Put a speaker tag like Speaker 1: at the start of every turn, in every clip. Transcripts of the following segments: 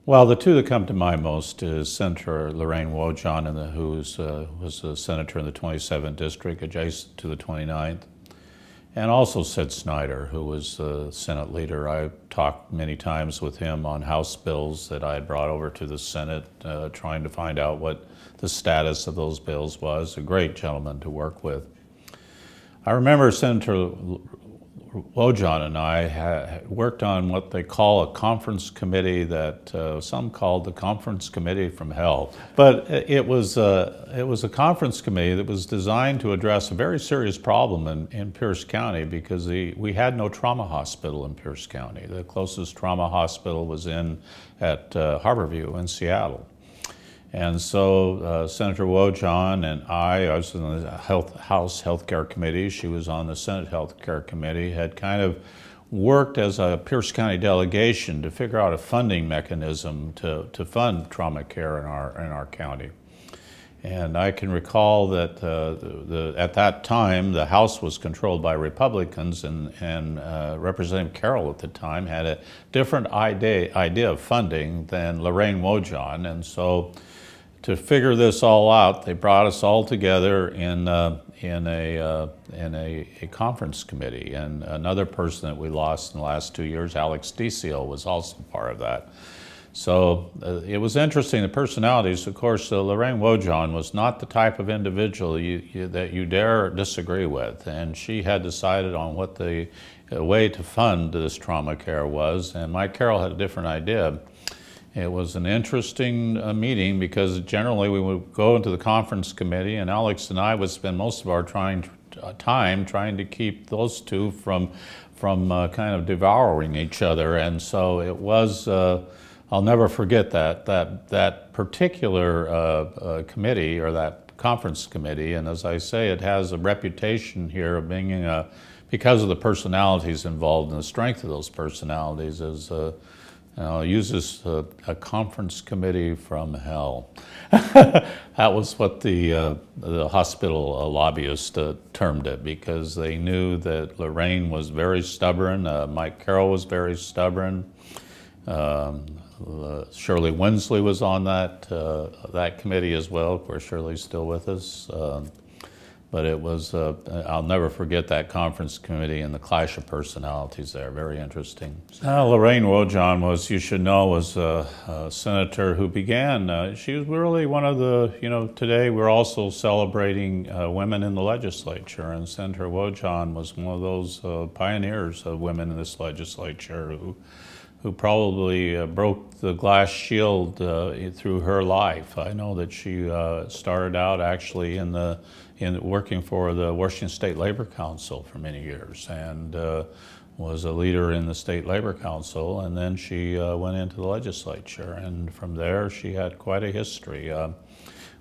Speaker 1: Well, the two that come to mind most is Senator Lorraine Wojahn, who was a senator in the 27th district, adjacent to the 29th, and also Sid Snyder, who was the Senate leader. I talked many times with him on House bills that I had brought over to the Senate, trying to find out what the status of those bills was. A great gentleman to work with. I remember Senator Wojahn and I worked on what they call a conference committee that some called the Conference Committee from Hell. But it was a conference committee that was designed to address a very serious problem in Pierce County, because we had no trauma hospital in Pierce County. The closest trauma hospital was at Harborview in Seattle. And so Senator Wojahn and I was in the House Health Care Committee, she was on the Senate Health Care Committee, had kind of worked as a Pierce County delegation to figure out a funding mechanism to fund trauma care in our county. And I can recall that at that time the House was controlled by Republicans, and Representative Carroll at the time had a different idea of funding than Lorraine Wojahn, and so to figure this all out, they brought us all together in a conference committee. And another person that we lost in the last 2 years, Alex DeCille, was also part of that. So it was interesting, the personalities. Of course, Lorraine Wojahn was not the type of individual that you dare disagree with, and she had decided on what the way to fund this trauma care was, and Mike Carroll had a different idea. It was an interesting meeting, because generally we would go into the conference committee, and Alex and I would spend most of our time trying to keep those two from kind of devouring each other. And so it was, I'll never forget that particular committee, or that conference committee. And as I say, it has a reputation here of being, because of the personalities involved and the strength of those personalities, uses a conference committee from hell. That was what the hospital lobbyists termed it, because they knew that Lorraine was very stubborn, Mike Carroll was very stubborn, Shirley Winsley was on that committee as well. Of course, Shirley's still with us. But it was, I'll never forget that conference committee and the clash of personalities there, very interesting. Lorraine Wojahn was, you should know, was a senator who began, she was really one of the, today we're also celebrating women in the legislature, and Senator Wojahn was one of those pioneers of women in this legislature who probably broke the glass shield through her life. I know that she started out actually in working for the Washington State Labor Council for many years, and was a leader in the State Labor Council, and then she went into the legislature, and from there she had quite a history.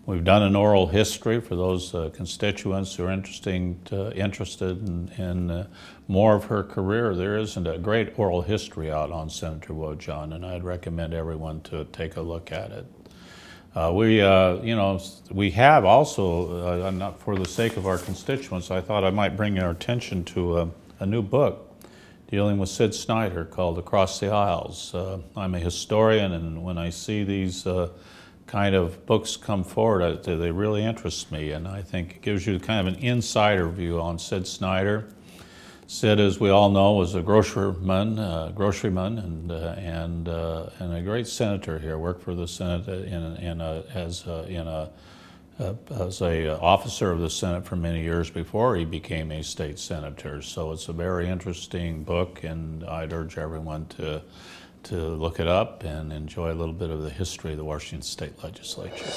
Speaker 1: We've done an oral history for those constituents who are interested in more of her career. There isn't a great oral history out on Senator Wojahn, and I'd recommend everyone to take a look at it. We have also, not for the sake of our constituents, I thought I might bring our attention to a new book dealing with Sid Snyder called Across the Aisles. I'm a historian, and when I see these kind of books come forward, they really interest me, and I think it gives you kind of an insider view on Sid Snyder. Sid, as we all know, was a groceryman, and a great senator here. Worked for the Senate as a officer of the Senate for many years before he became a state senator. So it's a very interesting book, and I'd urge everyone to look it up and enjoy a little bit of the history of the Washington State Legislature.